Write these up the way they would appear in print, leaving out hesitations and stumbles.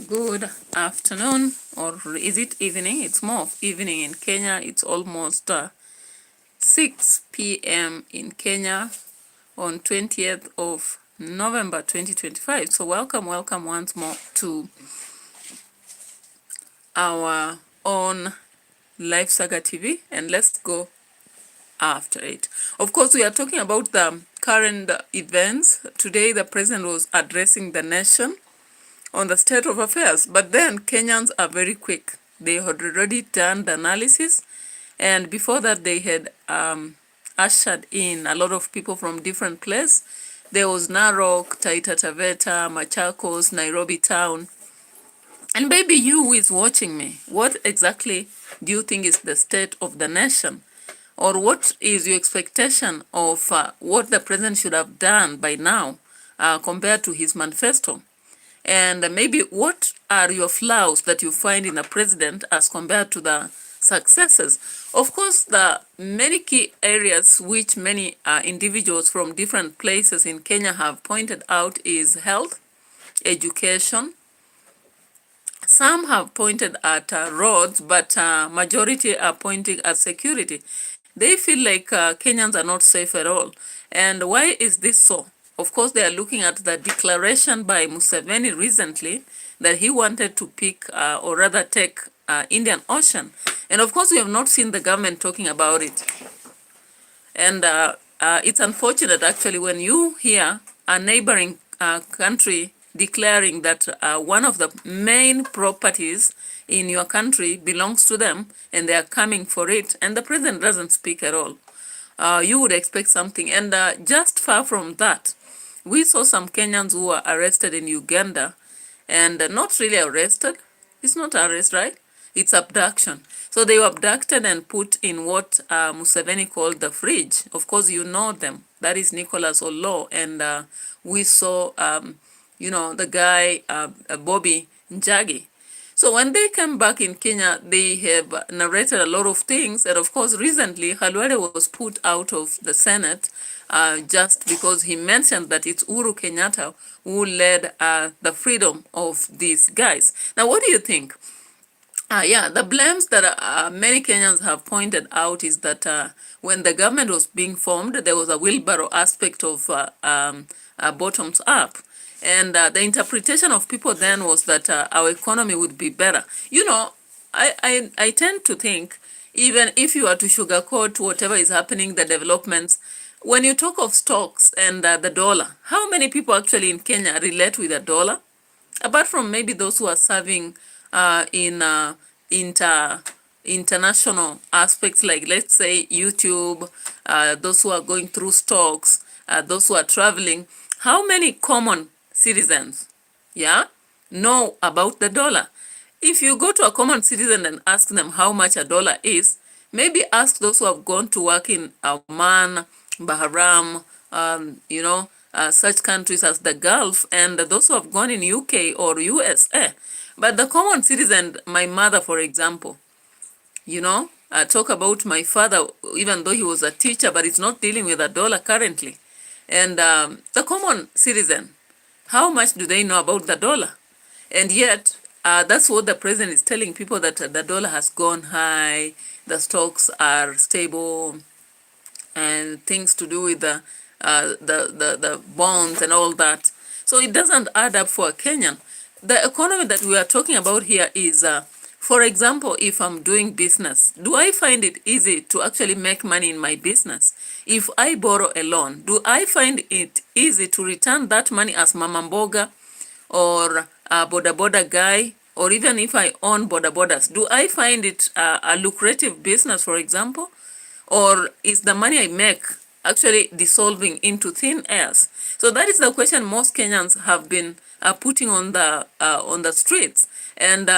Good afternoon, or is it evening? It's more of evening in Kenya. It's almost 6 p.m. in Kenya on 20th of November 2025. So welcome once more to our own Live Saga TV, and let's go after it. Of course, we are talking about the current events. Today, the president was addressing the nation on the state of affairs. But then Kenyans are very quick. They had already done the analysis, and before that they had ushered in a lot of people from different places. There was Narok, Taita Taveta, Machakos, Nairobi town. And maybe you who is watching me, what exactly do you think is the state of the nation? Or what is your expectation of what the president should have done by now compared to his manifesto? And maybe what are your flaws that you find in a president as compared to the successes? Of course, the many key areas which many individuals from different places in Kenya have pointed out is health, education. Some have pointed at roads, but majority are pointing at security. They feel like Kenyans are not safe at all. And why is this so? Of course, they are looking at the declaration by Museveni recently that he wanted to pick or rather take Indian Ocean. And of course, we have not seen the government talking about it. And it's unfortunate, actually, when you hear a neighboring country declaring that one of the main properties in your country belongs to them and they are coming for it, and the president doesn't speak at all. You would expect something. And just far from that, we saw some Kenyans who were arrested in Uganda, and not really arrested. It's not arrest, right? It's abduction. So they were abducted and put in what Museveni called the fridge. Of course, you know them. That is Nicholas Olo. And we saw, the guy, Bobby Njagi. So when they came back in Kenya, they have narrated a lot of things. And of course, recently, Halwale was put out of the Senate just because he mentioned that it's Uhuru Kenyatta who led the freedom of these guys. Now, what do you think? The blames that many Kenyans have pointed out is that when the government was being formed, there was a wheelbarrow aspect of bottoms up. And the interpretation of people then was that our economy would be better. I tend to think, even if you are to sugarcoat whatever is happening, the developments, when you talk of stocks and the dollar, how many people actually in Kenya relate with the dollar? Apart from maybe those who are serving in international aspects, like let's say YouTube, those who are going through stocks, those who are traveling, how many common citizens, know about the dollar? If you go to a common citizen and ask them how much a dollar is, maybe ask those who have gone to work in Oman, Bahrain, such countries as the Gulf, and those who have gone in UK or USA. But the common citizen, my mother, for example, talk about my father, even though he was a teacher, but he's not dealing with a dollar currently. And the common citizen, how much do they know about the dollar? And yet, that's what the president is telling people, that the dollar has gone high, the stocks are stable, and things to do with the bonds and all that. So it doesn't add up for a Kenyan. The economy that we are talking about here is, for example, if I'm doing business, do I find it easy to actually make money in my business? If I borrow a loan, do I find it easy to return that money as Mama Mboga or a boda boda guy? Or even if I own boda bodas, do I find it a lucrative business, for example? Or is the money I make actually dissolving into thin air? So that is the question most Kenyans have been putting on the streets. And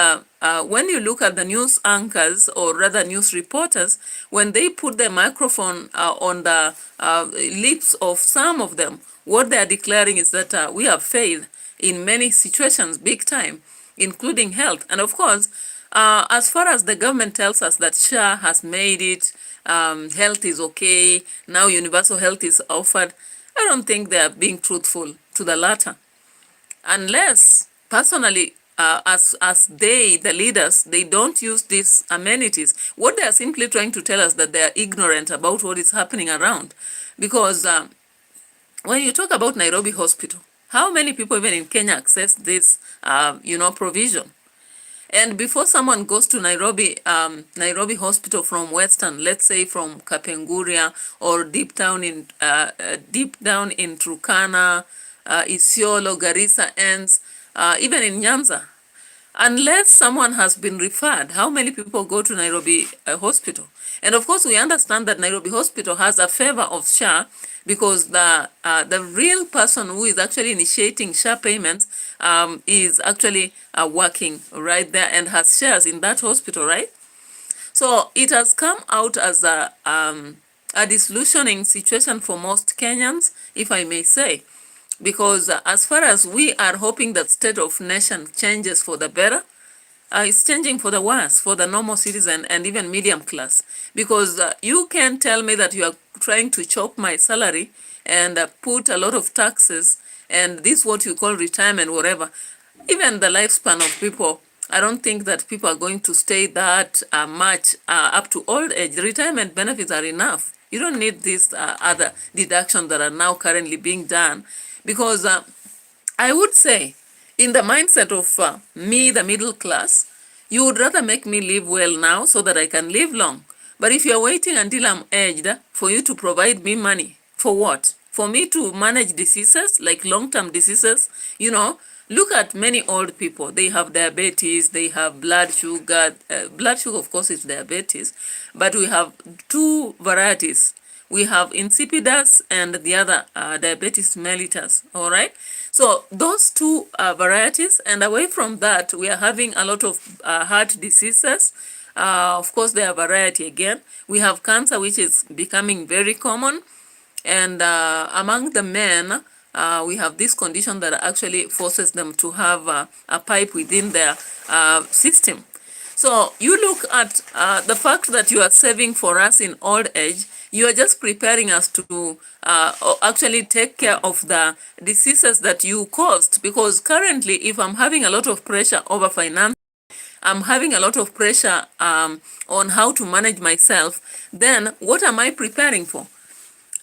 when you look at the news anchors, or rather news reporters, when they put their microphone on the lips of some of them, what they are declaring is that we have failed in many situations, big time, including health. And of course, as far as the government tells us that SHA has made it, health is okay, now universal health is offered, I don't think they are being truthful to the latter. Unless, personally, the leaders, they don't use these amenities. What they are simply trying to tell us that they are ignorant about what is happening around. Because when you talk about Nairobi Hospital, how many people even in Kenya access this, provision? And before someone goes to Nairobi Hospital from Western, let's say from Kapenguria or deep down in Turkana, Isiolo, Garissa ends, even in Nyanza, unless someone has been referred, how many people go to Nairobi Hospital? And of course, we understand that Nairobi Hospital has a favor of SHA because the real person who is actually initiating SHA payments is actually working right there and has shares in that hospital, right? So it has come out as a disillusioning situation for most Kenyans, if I may say, because as far as we are hoping that state of nation changes for the better, it's changing for the worse for the normal citizen and even medium class. Because you can tell me that you are trying to chop my salary and put a lot of taxes, and this what you call retirement, whatever. Even the lifespan of people, I don't think that people are going to stay that much up to old age. Retirement benefits are enough. You don't need these other deductions that are now currently being done. Because I would say, in the mindset of me, the middle class, you would rather make me live well now so that I can live long. But if you're waiting until I'm aged for you to provide me money, for what? For me to manage diseases, like long-term diseases, look at many old people. They have diabetes, they have blood sugar. Blood sugar, of course, is diabetes. But we have two varieties. We have insipidus and the other diabetes mellitus, all right? So those two varieties, and away from that, we are having a lot of heart diseases. Of course, there are variety again. We have cancer, which is becoming very common. And among the men, we have this condition that actually forces them to have a pipe within their system. So you look at the fact that you are saving for us in old age, you are just preparing us to actually take care of the diseases that you caused. Because currently, if I'm having a lot of pressure over finance, I'm having a lot of pressure on how to manage myself, then what am I preparing for?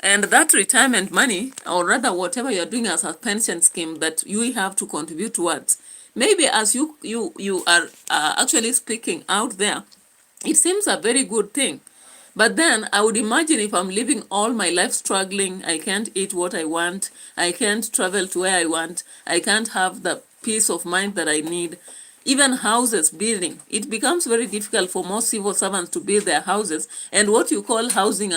And that retirement money, or rather whatever you're doing as a pension scheme that you have to contribute towards, maybe as you are actually speaking out there, it seems a very good thing. But then I would imagine if I'm living all my life struggling, I can't eat what I want, I can't travel to where I want, I can't have the peace of mind that I need. Even houses building, it becomes very difficult for most civil servants to build their houses. And what you call housing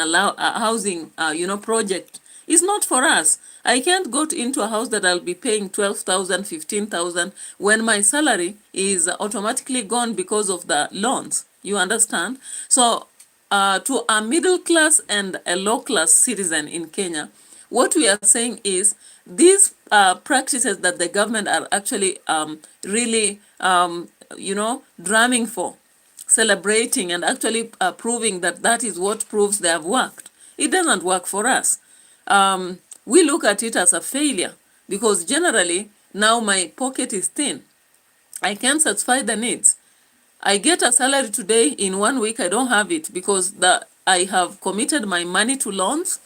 project is not for us. I can't go into a house that I'll be paying 12,000, 15,000 when my salary is automatically gone because of the loans. You understand? So to a middle class and a low class citizen in Kenya, what we are saying is these practices that the government are actually really, drumming for, celebrating and actually proving that that is what proves they have worked. It doesn't work for us. We look at it as a failure because generally now my pocket is thin. I can't satisfy the needs. I get a salary today, in 1 week I don't have it because I have committed my money to loans,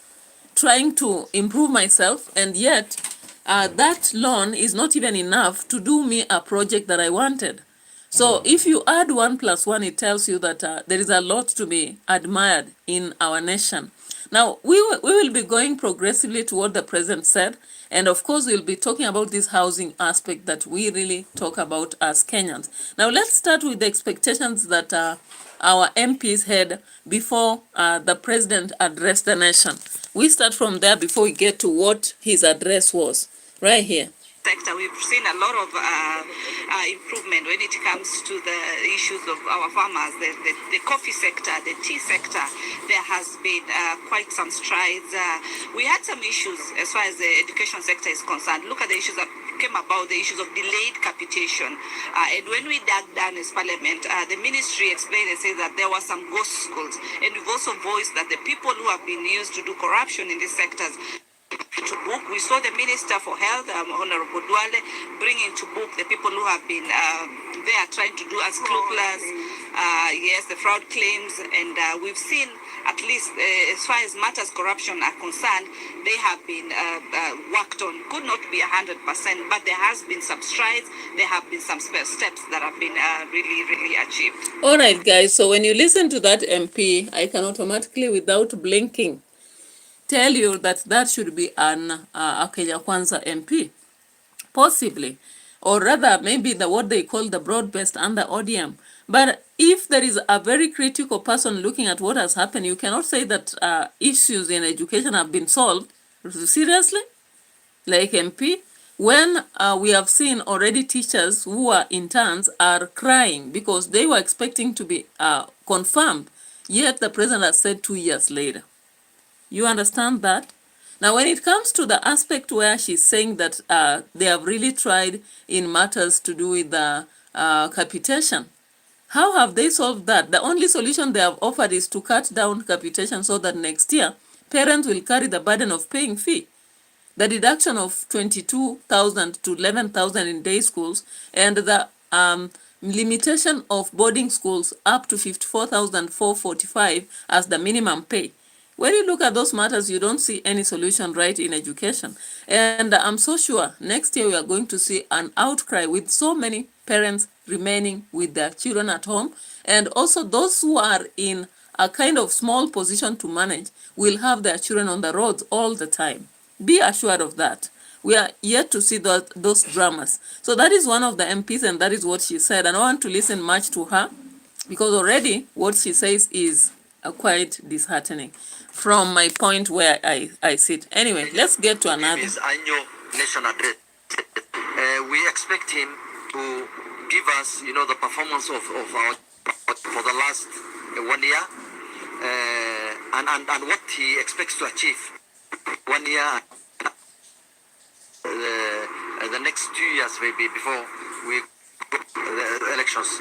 trying to improve myself, and yet that loan is not even enough to do me a project that I wanted. So if you add 1 plus 1, it tells you that there is a lot to be admired in our nation. Now, we will be going progressively to what the president said. And of course, we'll be talking about this housing aspect that we really talk about as Kenyans. Now, let's start with the expectations that our MPs had before the president addressed the nation. We start from there before we get to what his address was, right here. Sector, we've seen a lot of improvement when it comes to the issues of our farmers, the coffee sector, the tea sector. There has been quite some strides. We had some issues as far as the education sector is concerned. Look at the issues that came about, the issues of delayed capitation. And when we dug down as Parliament, the ministry explained and said that there were some ghost schools. And we've also voiced that the people who have been used to do corruption in these sectors to book. We saw the Minister for Health, Honorable Duale, bringing to book the people who have been there trying to do unscrupulous, yes, the fraud claims. And we've seen, at least as far as matters corruption are concerned, they have been worked on. Could not be 100%, but there has been some strides. There have been some steps that have been really, really achieved. All right, guys. So when you listen to that MP, I can automatically, without blinking, tell you that that should be an a Kenya Kwanza MP, possibly, or rather maybe what they call the broad-based and the ODM. But if there is a very critical person looking at what has happened, you cannot say that issues in education have been solved. Seriously? Like MP? When we have seen already teachers who are interns are crying because they were expecting to be confirmed, yet the president has said 2 years later. You understand that? Now, when it comes to the aspect where she's saying that they have really tried in matters to do with the capitation, how have they solved that? The only solution they have offered is to cut down capitation so that next year, parents will carry the burden of paying fee. The deduction of 22,000 to 11,000 in day schools, and the limitation of boarding schools up to 54,445 as the minimum pay. When you look at those matters, you don't see any solution right in education. And I'm so sure next year we are going to see an outcry with so many parents remaining with their children at home. And also those who are in a kind of small position to manage will have their children on the roads all the time. Be assured of that. We are yet to see those dramas. So that is one of the MPs, and that is what she said. And I want to listen much to her because already what she says is quite disheartening from my point where I sit. Anyway, let's get to another. His annual nation address. We expect him to give us, the performance of our for the last 1 year, and what he expects to achieve 1 year, the next 2 years maybe before we go the elections.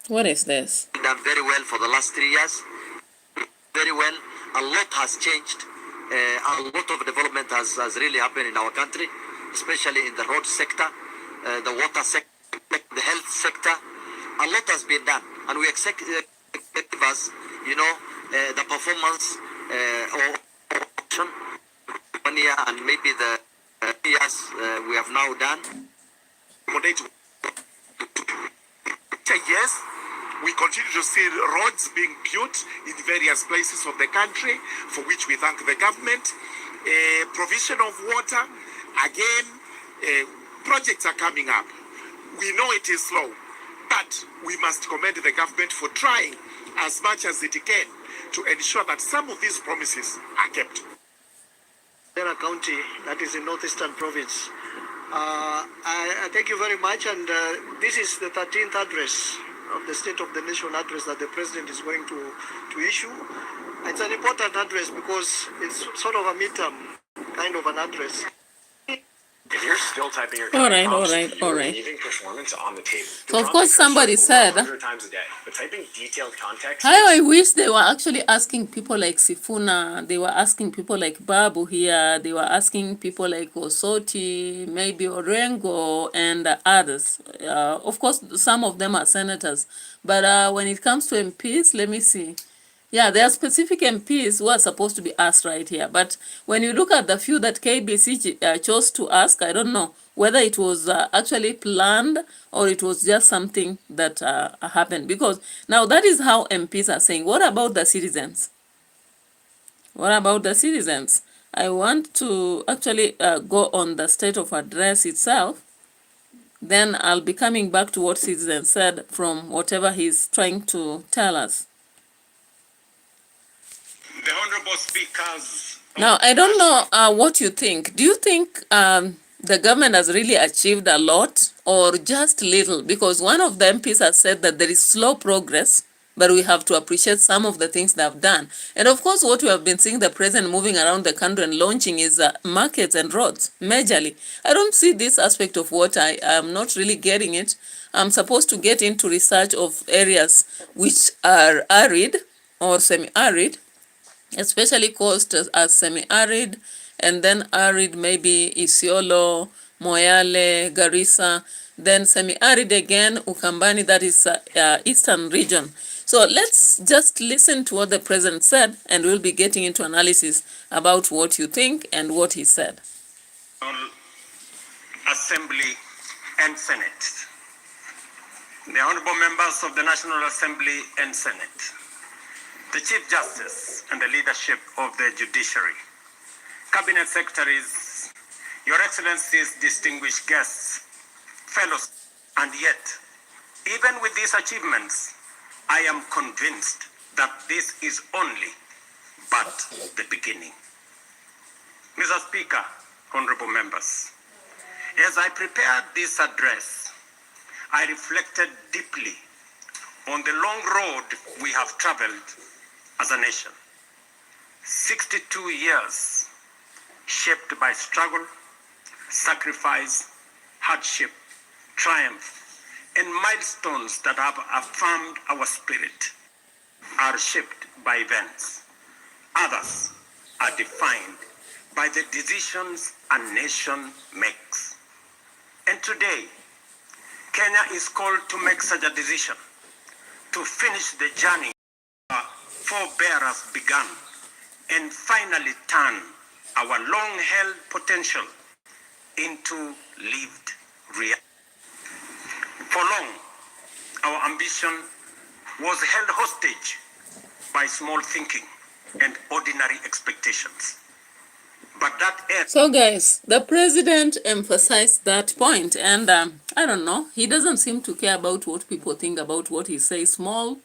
What is this? Done very well for the last 3 years. Very well. A lot has changed. A lot of development has really happened in our country, especially in the road sector, the water sector, the health sector. A lot has been done, and we expect us, the performance of 1 year and maybe the years we have now done. Yes, we continue to see roads being built in various places of the country, for which we thank the government. Provision of water, again, projects are coming up. We know it is slow, but we must commend the government for trying as much as it can to ensure that some of these promises are kept. Dera County, that is in Northeastern Province. I thank you very much, and this is the 13th address of the State of the Nation address that the President is going to issue. It's an important address because it's sort of a midterm kind of an address. If you're still typing your all right. you're leaving performance on the table. So of course somebody said, 100 times a day, but typing detailed context. how I wish they were actually asking people like Sifuna, they were asking people like Babu here, they were asking people like Osoti, maybe Orengo, and others. Of course, some of them are senators, but when it comes to MPs, let me see. Yeah, there are specific MPs who are supposed to be asked right here. But when you look at the few that KBC chose to ask, I don't know whether it was actually planned or it was just something that happened. Because now that is how MPs are saying. What about the citizens? What about the citizens? I want to actually go on the state of address itself. Then I'll be coming back to what citizens said from whatever he's trying to tell us. The Honorable Speakers. Now, I don't know what you think. Do you think the government has really achieved a lot or just little? Because one of the MPs has said that there is slow progress, but we have to appreciate some of the things they have done. And of course, what we have been seeing the president moving around the country and launching is markets and roads, majorly. I don't see this aspect of water. I am not really getting it. I'm supposed to get into research of areas which are arid or semi-arid. especially coast as semi-arid, and then arid maybe Isiolo, Moyale, Garissa, then semi-arid again, Ukambani, that is eastern region. So let's just listen to what the president said, and we'll be getting into analysis about what you think and what he said. Assembly and Senate. The honorable members of the National Assembly and Senate, the Chief Justice and the leadership of the judiciary, Cabinet Secretaries, Your Excellencies, distinguished guests, fellows, and yet, even with these achievements, I am convinced that this is only but the beginning. Mr. Speaker, honorable members, as I prepared this address, I reflected deeply on the long road we have traveled as a nation. 62 years shaped by struggle, sacrifice, hardship, triumph, and milestones that have affirmed our spirit are shaped by events. Others are defined by the decisions a nation makes. And today, Kenya is called to make such a decision, to finish the journey our forebearers began, and finally turn our long-held potential into lived reality. For long, our ambition was held hostage by small thinking and ordinary expectations. But that So guys, the president emphasized that point, and I don't know, he doesn't seem to care about what people think about what he says. Small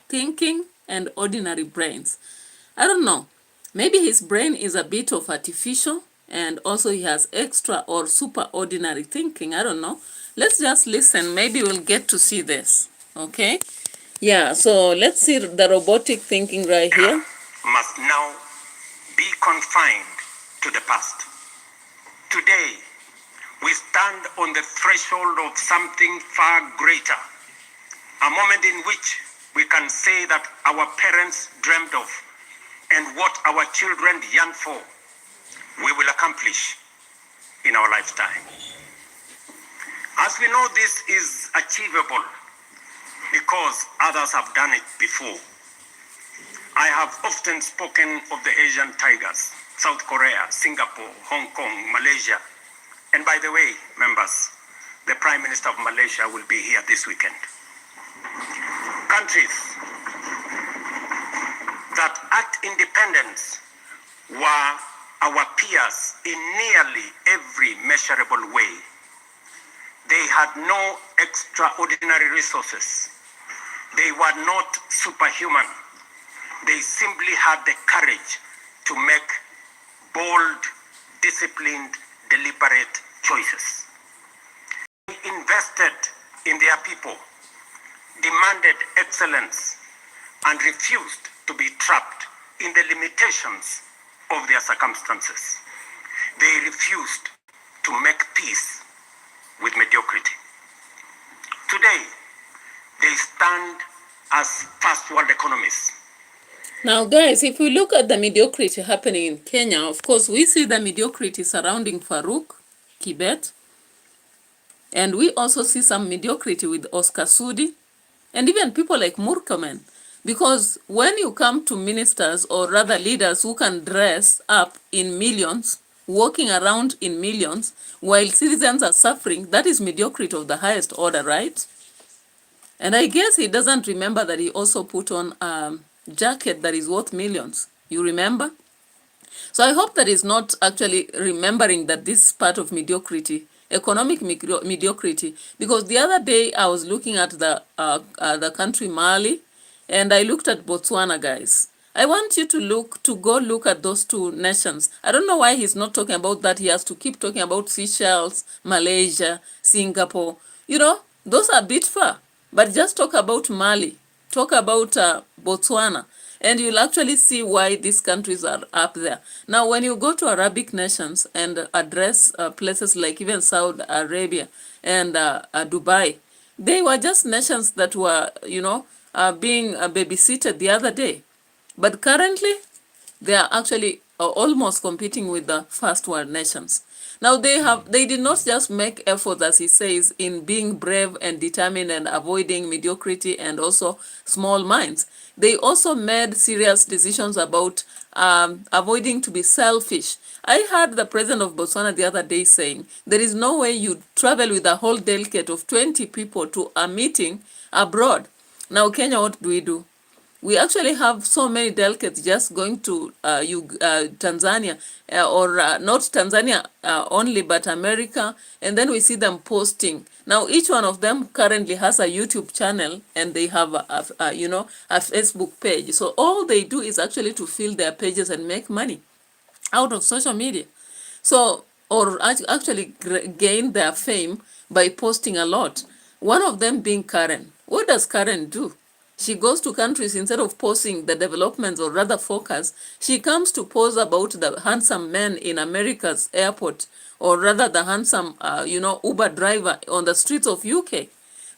thinking and ordinary brains. I don't know, maybe his brain is a bit of artificial, and also he has extra or super ordinary thinking. I don't know. Let's just listen, maybe we'll get to see this. Okay, yeah, so let's see the robotic thinking right here. Must now be confined to the past. Today, we stand on the threshold of something far greater, a moment in which we can say that our parents dreamed of and what our children yearn for, we will accomplish in our lifetime. As we know, this is achievable because others have done it before. I have often spoken of the Asian tigers, South Korea, Singapore, Hong Kong, Malaysia. And by the way, members, the Prime Minister of Malaysia will be here this weekend. Countries that at independence were our peers in nearly every measurable way. They had no extraordinary resources. They were not superhuman. They simply had the courage to make bold, disciplined, deliberate choices. They invested in their people, demanded excellence, and refused to be trapped in the limitations of their circumstances. They refused to make peace with mediocrity. Today, they stand as first world economies. Now guys, if we look at the mediocrity happening in Kenya, of course we see the mediocrity surrounding Farouk Kibet, and we also see some mediocrity with Oscar Sudi, and even people like Murkomen. Because when you come to ministers, or rather leaders who can dress up in millions, walking around in millions, while citizens are suffering, that is mediocrity of the highest order, right? And I guess he doesn't remember that he also put on a jacket that is worth millions. You remember? So I hope that he's not actually remembering that this is part of mediocrity, economic mediocrity. Because the other day I was looking at the country Mali, and I looked at Botswana, guys. I want you to go look at those two nations. I don't know why he's not talking about that. He has to keep talking about Seychelles, Malaysia, Singapore. You know, those are a bit far. But just talk about Mali, talk about Botswana, and you'll actually see why these countries are up there. Now, when you go to Arabic nations and address places like even Saudi Arabia and Dubai, they were just nations that were, being babysitted the other day. But currently, they are actually almost competing with the first world nations. Now they did not just make efforts, as he says, in being brave and determined and avoiding mediocrity and also small minds. They also made serious decisions about avoiding to be selfish. I heard the president of Botswana the other day saying there is no way you travel with a whole delegate of 20 people to a meeting abroad. Now Kenya, what do we do? We actually have so many delegates just going to Tanzania, or not Tanzania only, but America, and then we see them posting. Now, each one of them currently has a YouTube channel, and they have a Facebook page. So all they do is actually to fill their pages and make money out of social media. So, or actually gain their fame by posting a lot. One of them being Karen. What does Karen do? She goes to countries, instead of posting the developments or rather focus, she comes to post about the handsome men in America's airport, or rather the handsome, Uber driver on the streets of UK.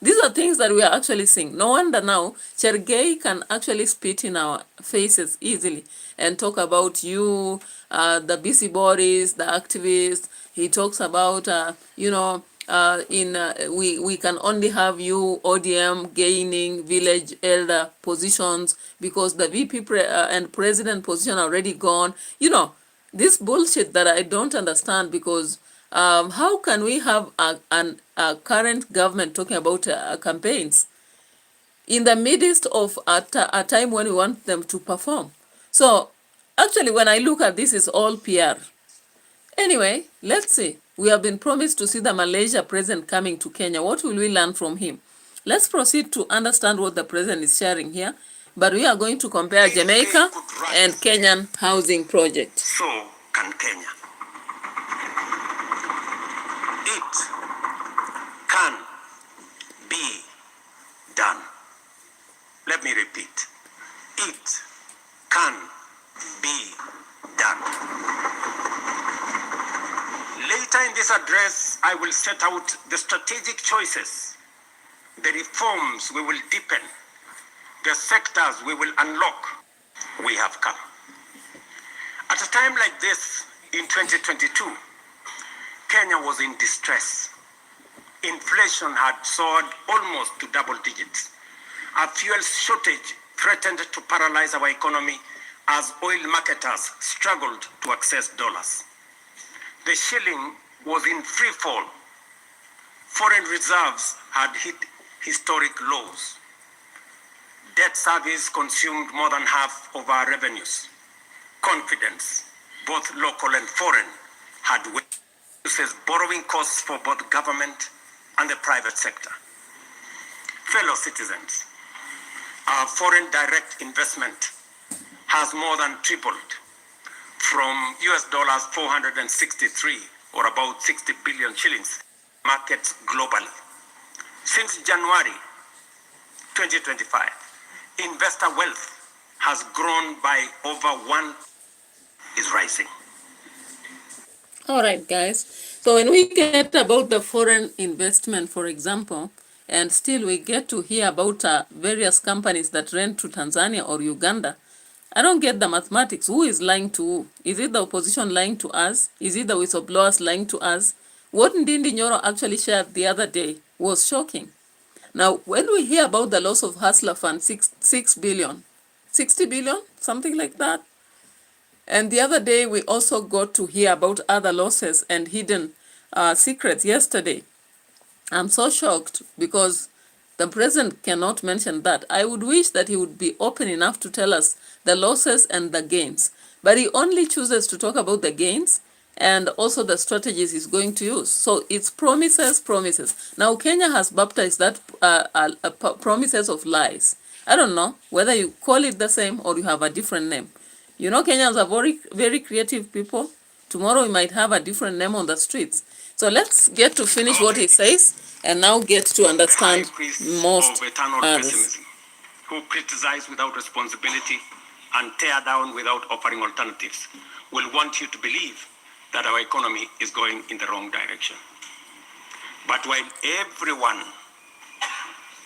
These are things that we are actually seeing. No wonder now Chergei can actually spit in our faces easily and talk about you, the busybodies, the activists. He talks about, we can only have you, ODM, gaining village elder positions because the VP and president position are already gone. This bullshit that I don't understand, because how can we have a current government talking about campaigns in the midst of a time when we want them to perform? So actually, when I look at this, it's all PR. Anyway, let's see. We have been promised to see the Malaysia president coming to Kenya. What will we learn from him? Let's proceed to understand what the president is sharing here. But we are going to compare Jamaica and Kenyan housing project. So can Kenya. It can be done. Let me repeat. It can be done. Later in this address, I will set out the strategic choices, the reforms we will deepen, the sectors we will unlock. We have come. At a time like this, in 2022, Kenya was in distress. Inflation had soared almost to double digits. A fuel shortage threatened to paralyze our economy as oil marketers struggled to access dollars. The shilling was in free fall. Foreign reserves had hit historic lows. Debt service consumed more than half of our revenues. Confidence, both local and foreign, had reduced borrowing costs for both government and the private sector. Fellow citizens, our foreign direct investment has more than tripled from US dollars 463, or about 60 billion shillings, markets globally. Since January 2025, investor wealth has grown by over one is rising. All right, guys. So when we get about the foreign investment, for example, and still we get to hear about various companies that rent to Tanzania or Uganda, I don't get the mathematics. Who is lying to who? Is it the opposition lying to us? Is it the whistleblowers lying to us? What Ndindi Nyoro actually shared the other day was shocking. Now, when we hear about the loss of Hustler Fund, 6 billion, 60 billion, something like that. And the other day, we also got to hear about other losses and hidden secrets yesterday. I'm so shocked because the president cannot mention that. I would wish that he would be open enough to tell us the losses and the gains. But he only chooses to talk about the gains and also the strategies he's going to use. So it's promises, promises. Now, Kenya has baptized that promises of lies. I don't know whether you call it the same or you have a different name. You know, Kenyans are very, very creative people. Tomorrow we might have a different name on the streets. So let's get to finish what he says and now get to understand most of eternal pessimism, who criticize without responsibility and tear down without offering alternatives, will want you to believe that our economy is going in the wrong direction. But while everyone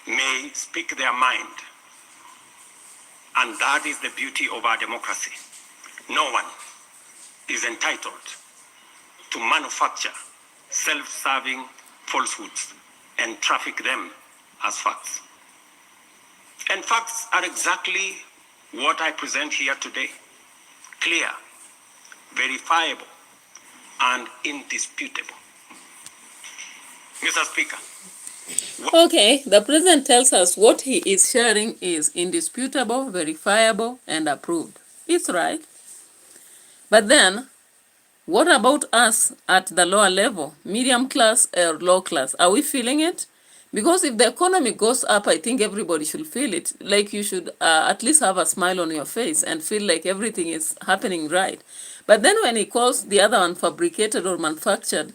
may speak their mind, and that is the beauty of our democracy, No one is entitled to manufacture self-serving falsehoods and traffic them as facts. And facts are exactly what I present here today: clear, verifiable, and indisputable. Mr. Speaker. Okay, the president tells us what he is sharing is indisputable, verifiable, and approved. It's right. But then, what about us at the lower level, medium class or low class? Are we feeling it? Because if the economy goes up, I think everybody should feel it. Like you should at least have a smile on your face and feel like everything is happening right. But then when he calls the other one fabricated or manufactured,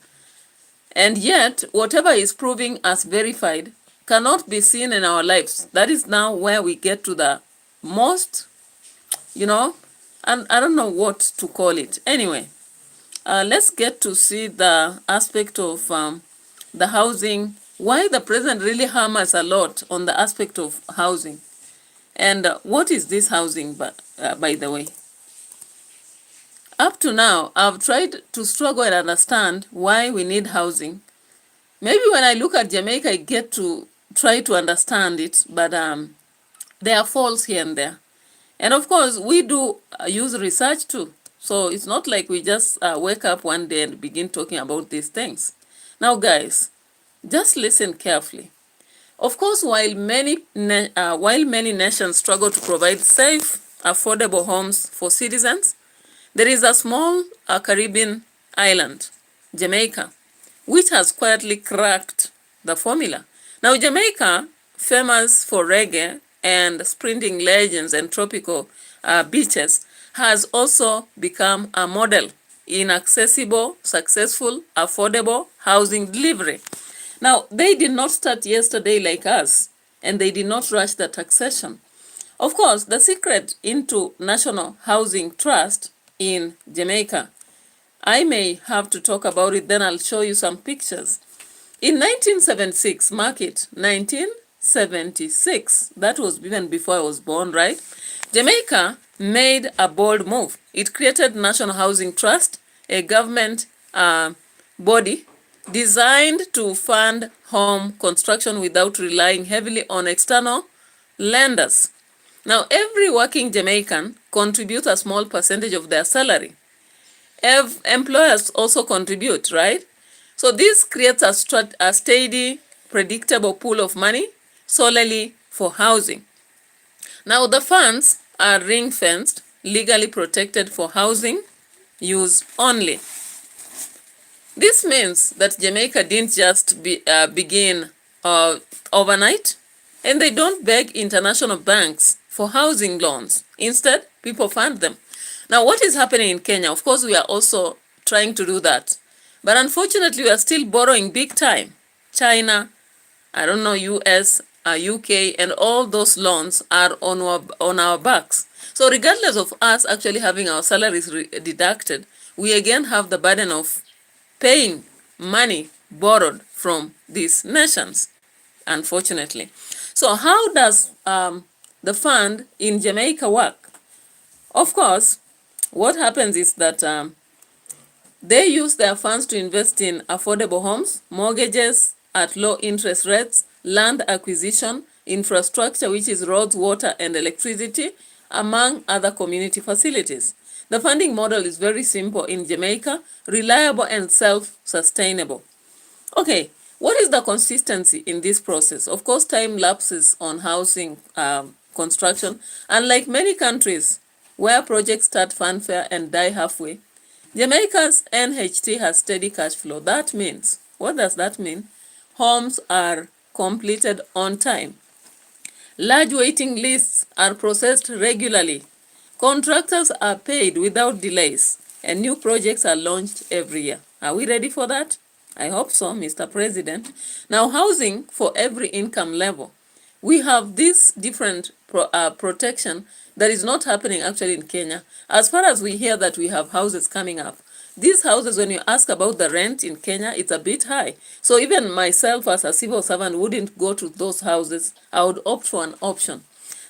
and yet whatever is proving as verified cannot be seen in our lives, that is now where we get to the most, and I don't know what to call it. Anyway, let's get to see the aspect of the housing, why the president really hammers a lot on the aspect of housing. And what is this housing, by the way? Up to now, I've tried to struggle and understand why we need housing. Maybe when I look at Jamaica, I get to try to understand it, but there are faults here and there. And of course, we do use research too. So it's not like we just wake up one day and begin talking about these things. Now, guys, just listen carefully. Of course, while many nations struggle to provide safe, affordable homes for citizens, there is a small Caribbean island, Jamaica, which has quietly cracked the formula. Now, Jamaica, famous for reggae and sprinting legends and tropical beaches, has also become a model in accessible, successful, affordable housing delivery. Now, they did not start yesterday like us, and they did not rush the taxation. Of course, the secret into National Housing Trust in Jamaica, I may have to talk about it, then I'll show you some pictures. In 1976, mark it, 1976, that was even before I was born, right? Jamaica made a bold move. It created National Housing Trust, a government body designed to fund home construction without relying heavily on external lenders. Now, every working Jamaican contributes a small percentage of their salary. Employers also contribute, right? So this creates a steady, predictable pool of money solely for housing. Now, the funds are ring-fenced, legally protected for housing use only. This means that Jamaica didn't just begin overnight, and they don't beg international banks for housing loans. Instead, people fund them. Now, what is happening in Kenya? Of course, we are also trying to do that. But unfortunately, we are still borrowing big time. China, US, UK, and all those loans are on our backs. So regardless of us actually having our salaries deducted, we again have the burden of paying money borrowed from these nations, unfortunately. So how does the fund in Jamaica work? Of course, what happens is that they use their funds to invest in affordable homes, mortgages at low interest rates, land acquisition, infrastructure, which is roads, water, and electricity, among other community facilities. The funding model is very simple in Jamaica, reliable and self-sustainable. Okay, what is the consistency in this process? Of course, time lapses on housing construction. Unlike many countries where projects start fanfare and die halfway, Jamaica's NHT has steady cash flow. That means, what does that mean? Homes are completed on time. Large waiting lists are processed regularly. Contractors are paid without delays, and new projects are launched every year. Are we ready for that? I hope so, Mr. President. Now, housing for every income level. We have this different protection that is not happening actually in Kenya. As far as we hear that we have houses coming up, these houses, when you ask about the rent in Kenya, it's a bit high. So even myself as a civil servant wouldn't go to those houses. I would opt for an option.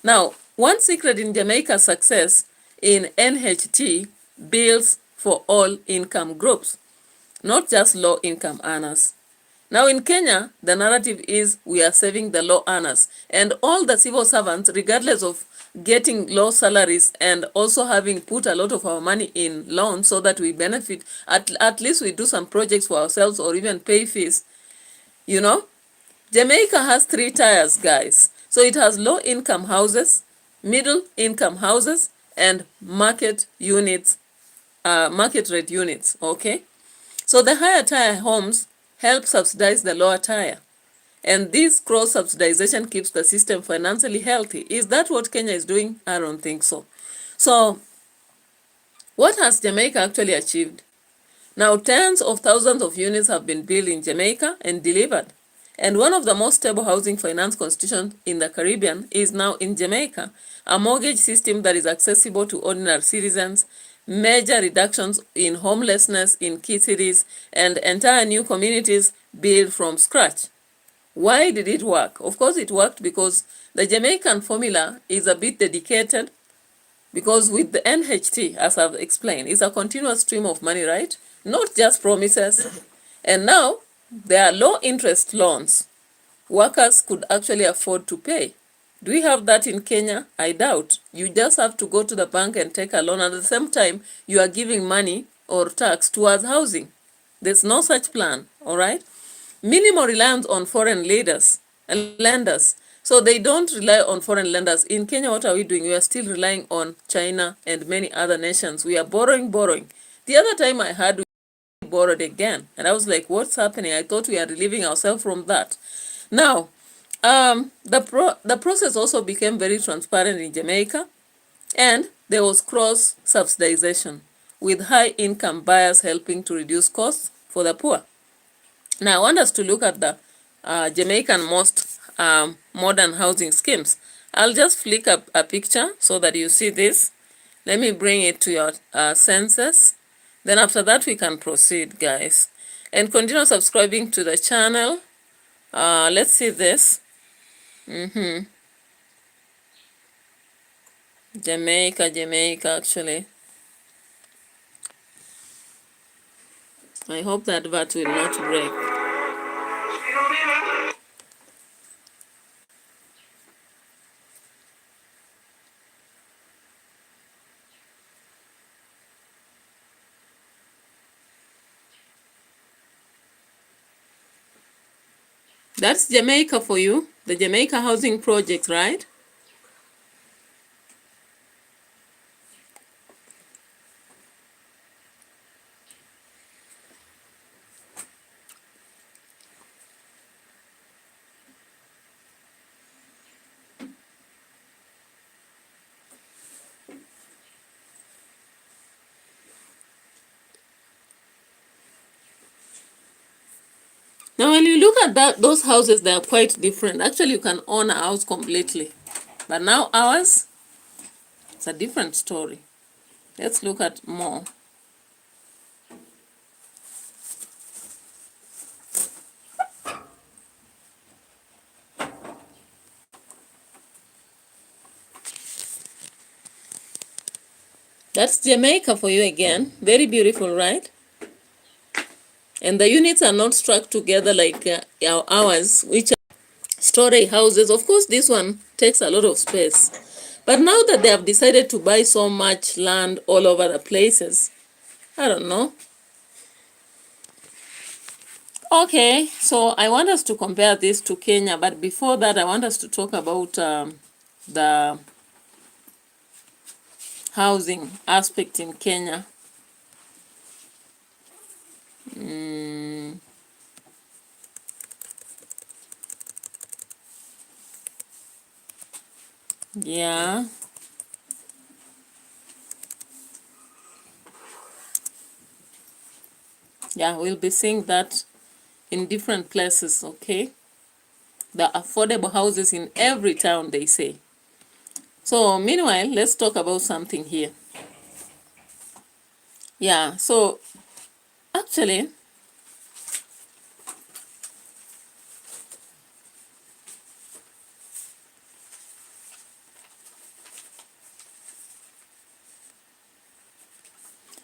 Now, one secret in Jamaica's success in NHT bills for all income groups, not just low-income earners. Now in Kenya, the narrative is we are saving the low earners and all the civil servants, regardless of getting low salaries and also having put a lot of our money in loans so that we benefit, at least we do some projects for ourselves or even pay fees. You know, Jamaica has 3 tiers, guys. So it has low-income houses, middle-income houses, and market units, market rate units, okay? So the higher tier homes help subsidize the lower tier. And this cross-subsidization keeps the system financially healthy. Is that what Kenya is doing? I don't think so. So what has Jamaica actually achieved? Now, tens of thousands of units have been built in Jamaica and delivered. And one of the most stable housing finance constitutions in the Caribbean is now in Jamaica, a mortgage system that is accessible to ordinary citizens, major reductions in homelessness in key cities, and entire new communities built from scratch. Why did it work? Of course it worked because the Jamaican formula is a bit dedicated, because with the NHT, as I've explained, it's a continuous stream of money, right? Not just promises. And now there are low interest loans workers could actually afford to pay. Do we have that in Kenya? I doubt. You just have to go to the bank and take a loan. At the same time, you are giving money or tax towards housing. There's no such plan, all right? Minimal reliance on foreign leaders and lenders. So they don't rely on foreign lenders. In Kenya, what are we doing? We are still relying on China and many other nations. We are borrowing. The other time I heard we borrowed again. And I was like, what's happening? I thought we are relieving ourselves from that. Now, the process also became very transparent in Jamaica, and there was cross-subsidization, with high-income buyers helping to reduce costs for the poor. Now, I want us to look at the Jamaican most modern housing schemes. I'll just flick up a picture so that you see this. Let me bring it to your senses. Then after that, we can proceed, guys. And continue subscribing to the channel. Let's see this. Jamaica, actually. I hope that VAT will not break. That's Jamaica for you, the Jamaica Housing Project, right? Now, when you look at those houses, they are quite different. Actually, you can own a house completely. But now ours, it's a different story. Let's look at more. That's Jamaica for you again. Very beautiful, right? And the units are not struck together like ours, which are storage houses. Of course, this one takes a lot of space. But now that they have decided to buy so much land all over the places, I don't know. Okay, so I want us to compare this to Kenya, but before that, I want us to talk about the housing aspect in Kenya. Yeah. Yeah, we'll be seeing that in different places, okay? The affordable houses in every town, they say. So, meanwhile, let's talk about something here. Yeah, so actually,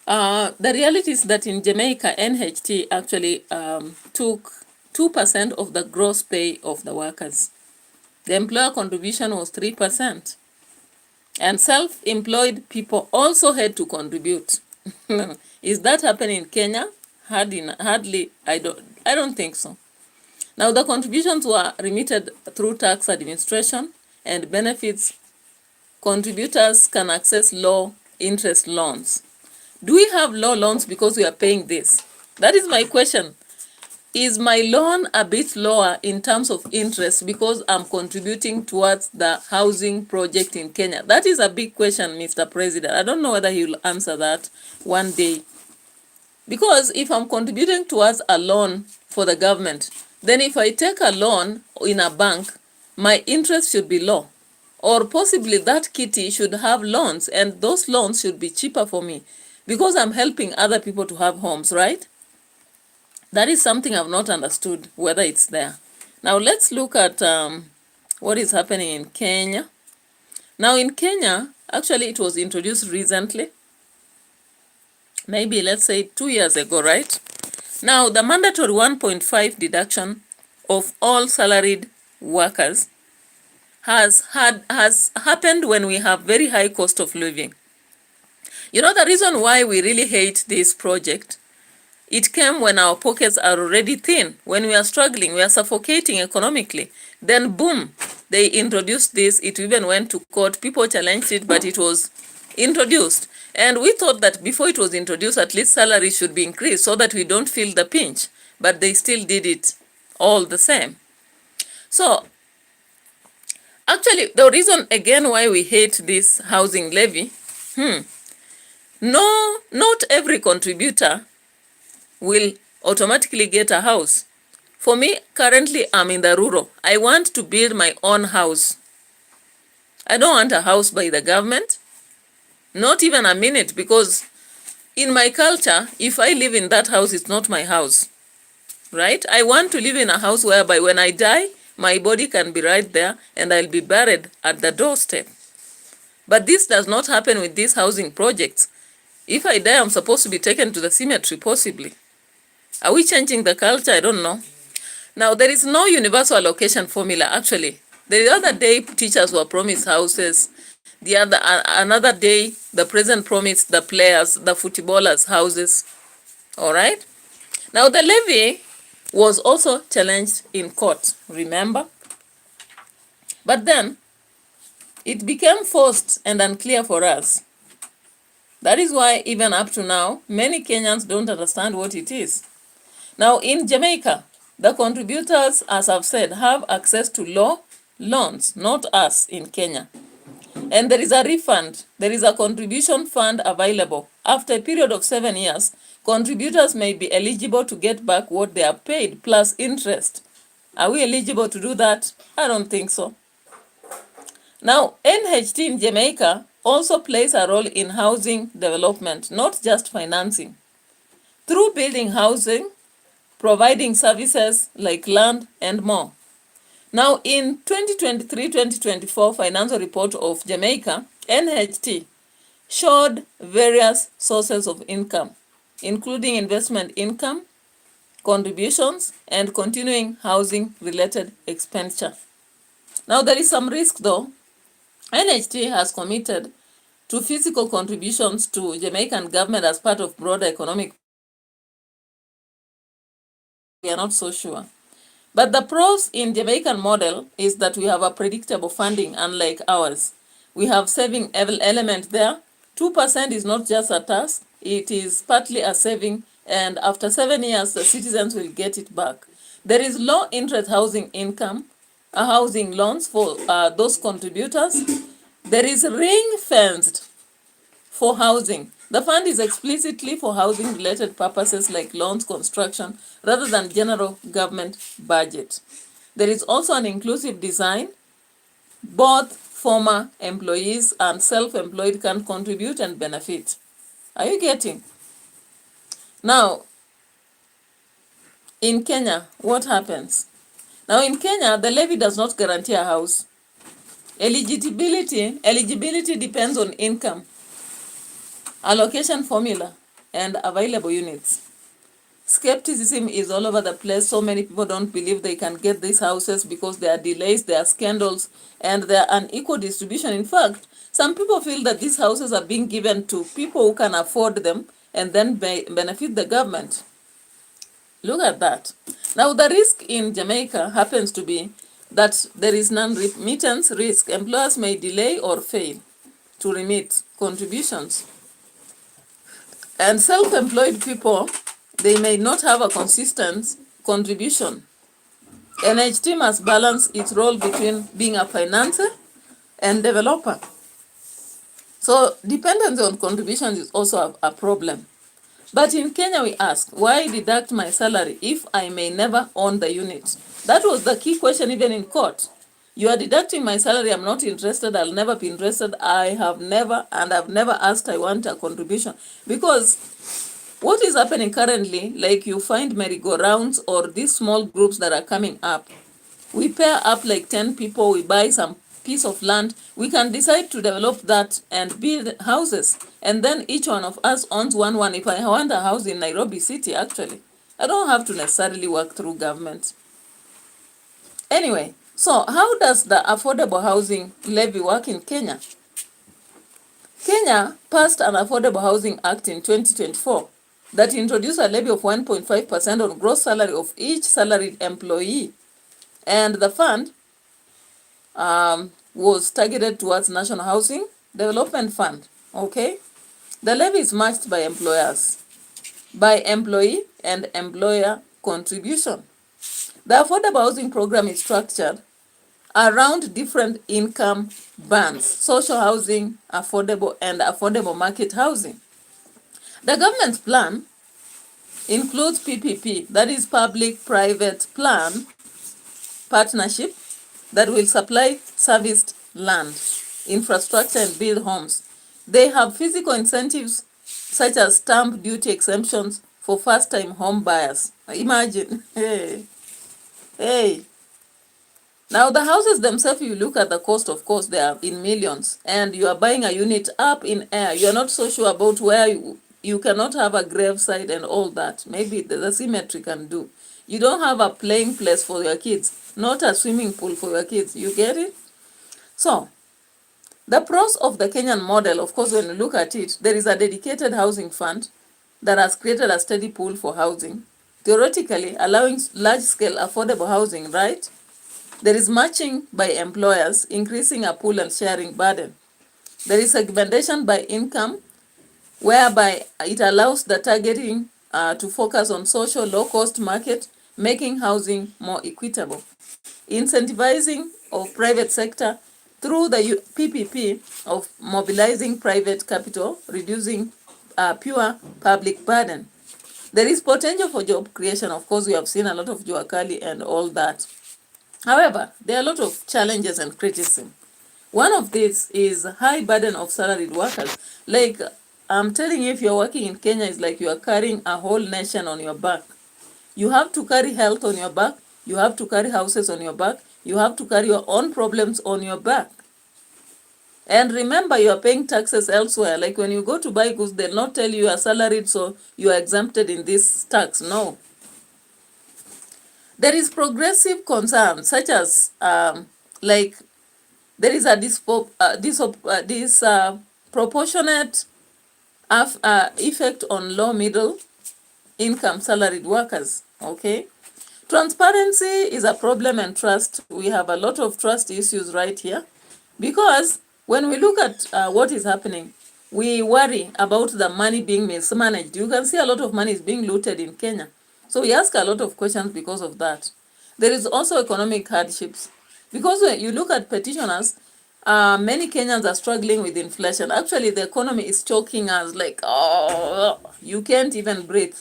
The reality is that in Jamaica, NHT actually took 2% of the gross pay of the workers. The employer contribution was 3%. And self-employed people also had to contribute. Is that happening in Kenya? Hardly. I don't think so. Now, the contributions were remitted through tax administration and benefits. Contributors can access low interest loans. Do we have low loans because we are paying this? That is my question. Is my loan a bit lower in terms of interest because I'm contributing towards the housing project in Kenya? That is a big question, Mr. President. I don't know whether he will answer that one day. Because if I'm contributing towards a loan for the government, then if I take a loan in a bank, my interest should be low. Or possibly that kitty should have loans, and those loans should be cheaper for me because I'm helping other people to have homes, right? That is something I've not understood, whether it's there. Now let's look at what is happening in Kenya. Now in Kenya, actually it was introduced recently. Maybe let's say 2 years ago, right? Now the mandatory 1.5 deduction of all salaried workers has happened when we have very high cost of living. You know the reason why we really hate this project? It came when our pockets are already thin, when we are struggling, we are suffocating economically. Then boom, they introduced this. It even went to court. People challenged it, but it was introduced. And we thought that before it was introduced, at least salaries should be increased so that we don't feel the pinch. But they still did it all the same. So actually, the reason again why we hate this housing levy, no, not every contributor will automatically get a house. For me, currently, I'm in the rural. I want to build my own house. I don't want a house by the government, not even a minute, because in my culture, if I live in that house, it's not my house, right? I want to live in a house whereby when I die, my body can be right there and I'll be buried at the doorstep. But this does not happen with these housing projects. If I die, I'm supposed to be taken to the cemetery, possibly. Are we changing the culture? I don't know. Now, there is no universal allocation formula, actually. The other day, teachers were promised houses. Another day, the president promised the players, the footballers, houses. All right? Now, the levy was also challenged in court, remember? But then, it became forced and unclear for us. That is why, even up to now, many Kenyans don't understand what it is. Now, in Jamaica, the contributors, as I've said, have access to low loans, not us in Kenya. And there is a refund. There is a contribution fund available. After a period of 7 years, contributors may be eligible to get back what they have paid plus interest. Are we eligible to do that? I don't think so. Now, NHT in Jamaica also plays a role in housing development, not just financing. Through building housing, providing services like land and more. Now, in 2023-2024 financial report of Jamaica, NHT showed various sources of income, including investment income, contributions, and continuing housing-related expenditure. Now, there is some risk though. NHT has committed to physical contributions to Jamaican government as part of broader economic. We are not so sure. But the pros in Jamaican model is that we have a predictable funding unlike ours. We have saving element there. 2% is not just a tax, it is partly a saving, and after 7 years, the citizens will get it back. There is low interest housing income, housing loans for those contributors. There is ring-fenced for housing. The fund is explicitly for housing-related purposes like loans, construction, rather than general government budget. There is also an inclusive design. Both former employees and self-employed can contribute and benefit. Are you getting? Now, in Kenya, what happens? Now, in Kenya, the levy does not guarantee a house. Eligibility depends on income. Allocation formula. and available units. Skepticism is all over the place. So many people don't believe they can get these houses because there are delays, there are scandals, and there are unequal distribution. In fact, some people feel that these houses are being given to people who can afford them and then benefit the government. Look at that. Now, the risk in Jamaica happens to be that there is non-remittance risk. Employers may delay or fail to remit contributions. And self-employed people, they may not have a consistent contribution. NHT must balance its role between being a financer and developer. So dependence on contributions is also a problem. But in Kenya we ask, why deduct my salary if I may never own the unit? That was the key question even in court. You are deducting my salary, I'm not interested, I'll never be interested, I've never asked I want a contribution. Because what is happening currently, like you find merry-go-rounds or these small groups that are coming up, we pair up like 10 people, we buy some piece of land, we can decide to develop that and build houses. And then each one of us owns one. If I want a house in Nairobi City, actually, I don't have to necessarily work through government. Anyway, so how does the affordable housing levy work in Kenya? Kenya passed an Affordable Housing Act in 2024 that introduced a levy of 1.5% on gross salary of each salaried employee. And the fund was targeted towards National Housing Development Fund, okay? The levy is matched by employers, by employee and employer contribution. The Affordable Housing Program is structured around different income bands: social housing, affordable, and affordable market housing. The government's plan includes PPP, that is public-private plan partnership, that will supply serviced land, infrastructure, and build homes. They have physical incentives such as stamp duty exemptions for first-time home buyers. Imagine, hey. Now, the houses themselves, you look at the cost, of course, they are in millions, and you are buying a unit up in air. You are not so sure about where you cannot have a gravesite and all that. Maybe the cemetery can do. You don't have a playing place for your kids, not a swimming pool for your kids. You get it? So, the pros of the Kenyan model, of course, when you look at it, there is a dedicated housing fund that has created a steady pool for housing, theoretically allowing large-scale affordable housing, right? There is matching by employers, increasing a pool and sharing burden. There is segmentation by income, whereby it allows the targeting to focus on social low-cost market, making housing more equitable. Incentivizing of private sector through the PPP of mobilizing private capital, reducing pure public burden. There is potential for job creation. Of course, we have seen a lot of Jua Kali and all that. However, there are a lot of challenges and criticism. One of these is high burden of salaried workers. Like, I'm telling you, if you're working in Kenya, it's like you are carrying a whole nation on your back. You have to carry health on your back. You have to carry houses on your back. You have to carry your own problems on your back. And remember, you are paying taxes elsewhere. Like when you go to buy goods, they'll not tell you are salaried, so you are exempted in this tax. No. There is progressive concern, such as like there is a disproportionate effect on low middle income salaried workers. Okay, transparency is a problem, and trust. We have a lot of trust issues right here, because when we look at what is happening, we worry about the money being mismanaged. You can see a lot of money is being looted in Kenya. So we ask a lot of questions because of that. There is also economic hardships. Because when you look at petitioners, many Kenyans are struggling with inflation. Actually, the economy is choking us like, oh, you can't even breathe.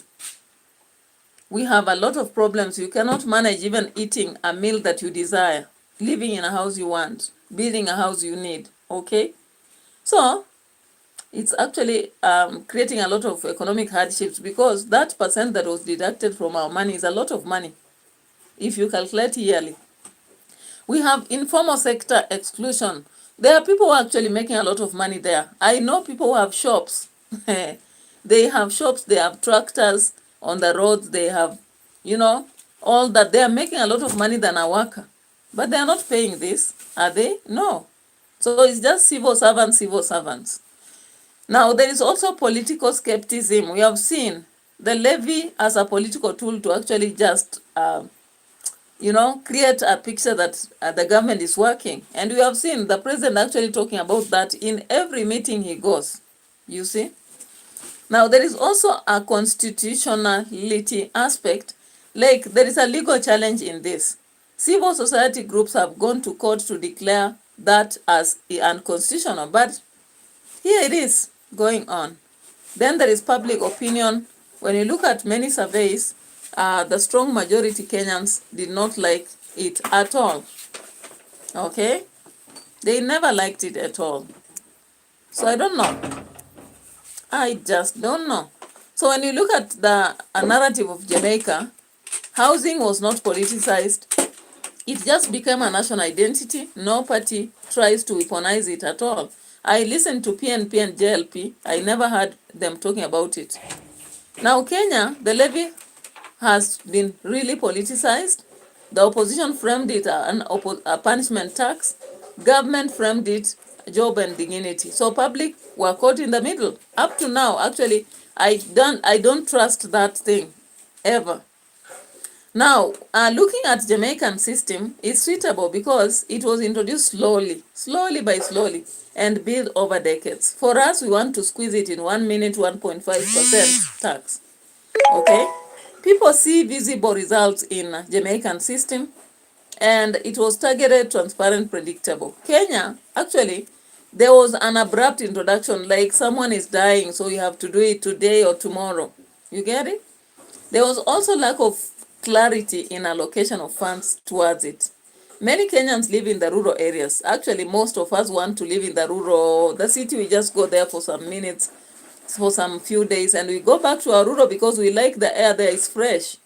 We have a lot of problems. You cannot manage even eating a meal that you desire, living in a house you want, building a house you need, okay? So, it's actually creating a lot of economic hardships, because that percent that was deducted from our money is a lot of money if you calculate yearly. We have informal sector exclusion. There are people who are actually making a lot of money there. I know people who have shops. They They have shops, they have tractors on the roads, they have, all that. They are making a lot of money than a worker. But they are not paying this, are they? No. So it's just civil servants, civil servants. Now, there is also political skepticism. We have seen the levy as a political tool to actually just, create a picture that the government is working. And we have seen the president actually talking about that in every meeting he goes, you see. Now, there is also a constitutionality aspect, like there is a legal challenge in this. Civil society groups have gone to court to declare that as unconstitutional, but here it is going on. Then there is public opinion. When you look at many surveys, the strong majority Kenyans did not like it at all. Okay? They never liked it at all. So I don't know. I just don't know. So when you look at the narrative of Jamaica, housing was not politicized. It just became a national identity. No party tries to weaponize it at all. I listened to PNP and JLP. I never heard them talking about it. Now, Kenya, the levy has been really politicized. The opposition framed it a punishment tax. Government framed it job and dignity. So public were caught in the middle. Up to now, actually, I don't trust that thing ever. Now, looking at Jamaican system is suitable because it was introduced slowly by slowly, and built over decades. For us, we want to squeeze it in 1 minute, 1.5% tax. Okay? People see visible results in Jamaican system, and it was targeted, transparent, predictable. Kenya, actually, there was an abrupt introduction, like someone is dying, so you have to do it today or tomorrow. You get it? There was also lack of clarity in allocation of funds towards it. Many Kenyans live in the rural areas. Actually, most of us want to live in the city. We just go there for some minutes, for some few days, and we go back to our rural because we like the air there is fresh.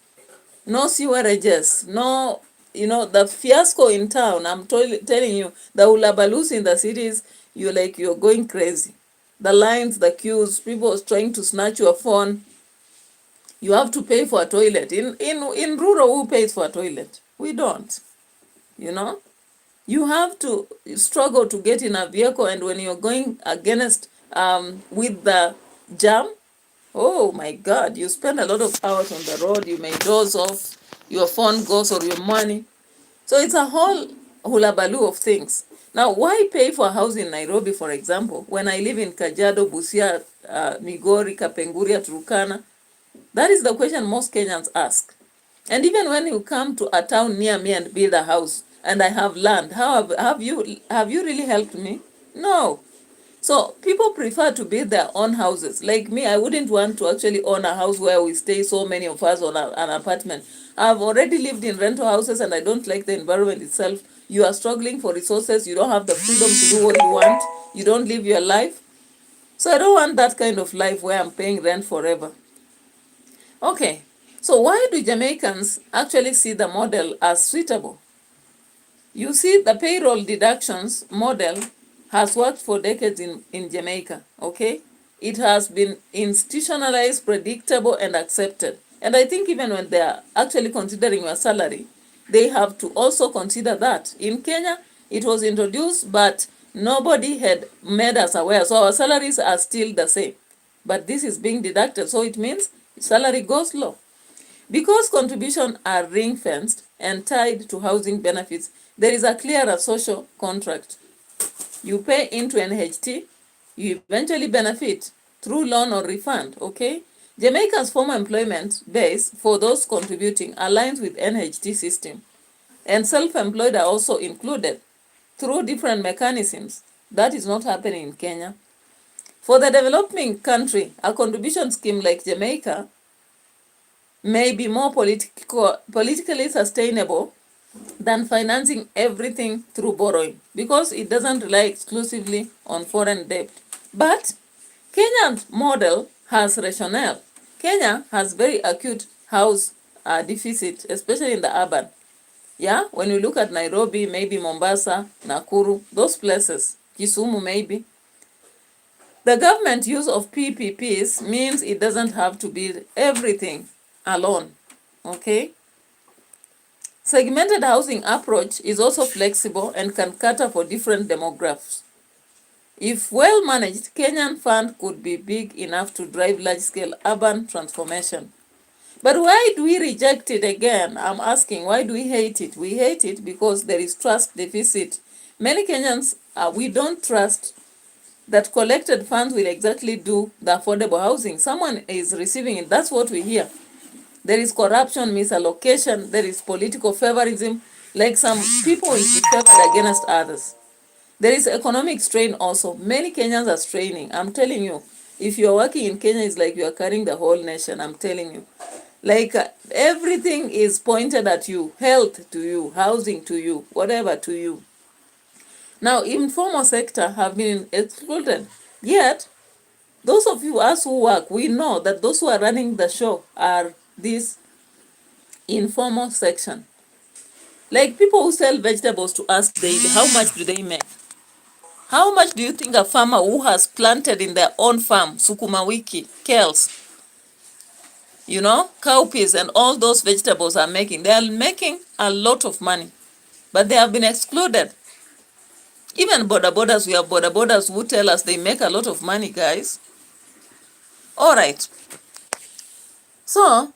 No sewerages, no, the fiasco in town. I'm telling you, the ulabalus in the cities, you're going crazy. The lines, the queues, people trying to snatch your phone. You have to pay for a toilet. In rural, who pays for a toilet? We don't. You have to struggle to get in a vehicle, and when you're going against with the jam, oh my God, you spend a lot of hours on the road. You may doze off, your phone goes, or your money. So it's a whole hulabaloo of things. Now, why pay for a house in Nairobi, for example, when I live in Kajiado, Busia, Migori, Kapenguria, Turkana? That is the question most Kenyans ask. And even when you come to a town near me and build a house, and I have land, have you really helped me? No. So people prefer to build their own houses. Like me, I wouldn't want to actually own a house where we stay so many of us on an apartment. I've already lived in rental houses, and I don't like the environment itself. You are struggling for resources. You don't have the freedom to do what you want. You don't live your life. So I don't want that kind of life where I'm paying rent forever. Okay, so why do Jamaicans actually see the model as suitable? You see, the payroll deductions model has worked for decades in Jamaica, okay? It has been institutionalized, predictable, and accepted. And I think even when they are actually considering your salary, they have to also consider that. In Kenya, it was introduced, but nobody had made us aware. So our salaries are still the same. But this is being deducted, so it means salary goes low. Because contributions are ring-fenced and tied to housing benefits, there is a clearer social contract. You pay into NHT, you eventually benefit through loan or refund, okay? Jamaica's former employment base for those contributing aligns with NHT system, and self-employed are also included through different mechanisms. That is not happening in Kenya. For the developing country, a contribution scheme like Jamaica may be more politically sustainable than financing everything through borrowing, because it doesn't rely exclusively on foreign debt. But Kenya's model has rationale. Kenya has very acute house deficit, especially in the urban. Yeah, when you look at Nairobi, maybe Mombasa, Nakuru, those places, Kisumu maybe. The government use of PPPs means it doesn't have to build everything alone, okay? Segmented housing approach is also flexible and can cater for different demographics. If well managed, Kenyan fund could be big enough to drive large-scale urban transformation. But why do we reject it again? I'm asking, why do we hate it? We hate it because there is trust deficit. Many Kenyans, we don't trust that collected funds will exactly do the affordable housing. Someone is receiving it. That's what we hear. There is corruption, misallocation, there is political favorism, like some people will be favored against others. There is economic strain also. Many Kenyans are straining. I'm telling you, if you're working in Kenya, it's like you are carrying the whole nation. I'm telling you. Like everything is pointed at you, health to you, housing to you, whatever to you. Now, informal sector have been excluded. Yet, those of you us who work, we know that those who are running the show are this informal section. Like people who sell vegetables to us daily, how much do they make? How much do you think a farmer who has planted in their own farm, sukuma wiki, kales, cowpeas and all those vegetables are making? They are making a lot of money, but they have been excluded. Even bodabodas, we have bodabodas who tell us they make a lot of money, guys. All right. So,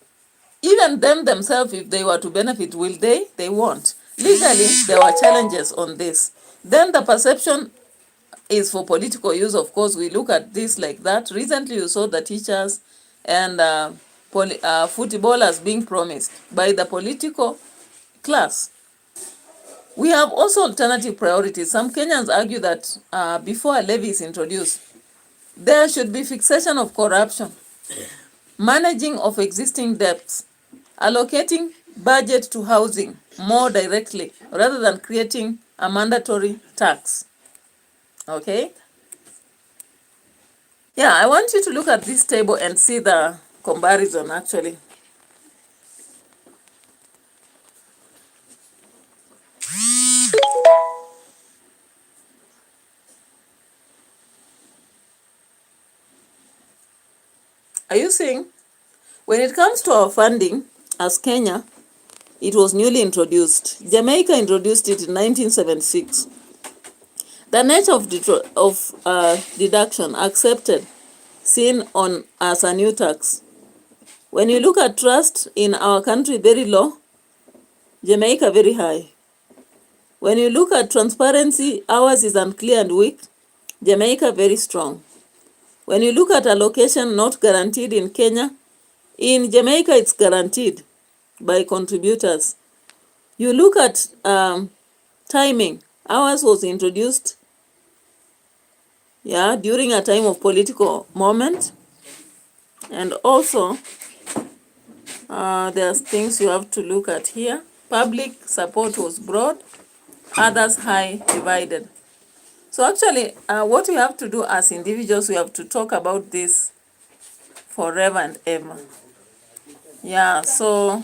even them themselves, if they were to benefit, will they? They won't. Legally, there were challenges on this. Then the perception is for political use. Of course, we look at this like that. Recently, you saw the teachers and footballers being promised by the political class. We have also alternative priorities. Some Kenyans argue that before a levy is introduced, there should be fixation of corruption, managing of existing debts, allocating budget to housing more directly rather than creating a mandatory tax. Okay? Yeah, I want you to look at this table and see the comparison actually. Are you seeing? When it comes to our funding, as Kenya, it was newly introduced. Jamaica introduced it in 1976. The nature of deduction accepted, seen on as a new tax. When you look at trust in our country, very low, Jamaica very high. When you look at transparency, ours is unclear and weak, Jamaica very strong. When you look at allocation not guaranteed in Kenya, in Jamaica it's guaranteed by contributors. You look at timing, ours was introduced during a time of political moment, and also there's things you have to look at here. Public support was broad, others high, divided. So actually, what we have to do as individuals, we have to talk about this forever and ever. Yeah, so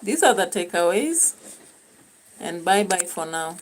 these are the takeaways, and bye-bye for now.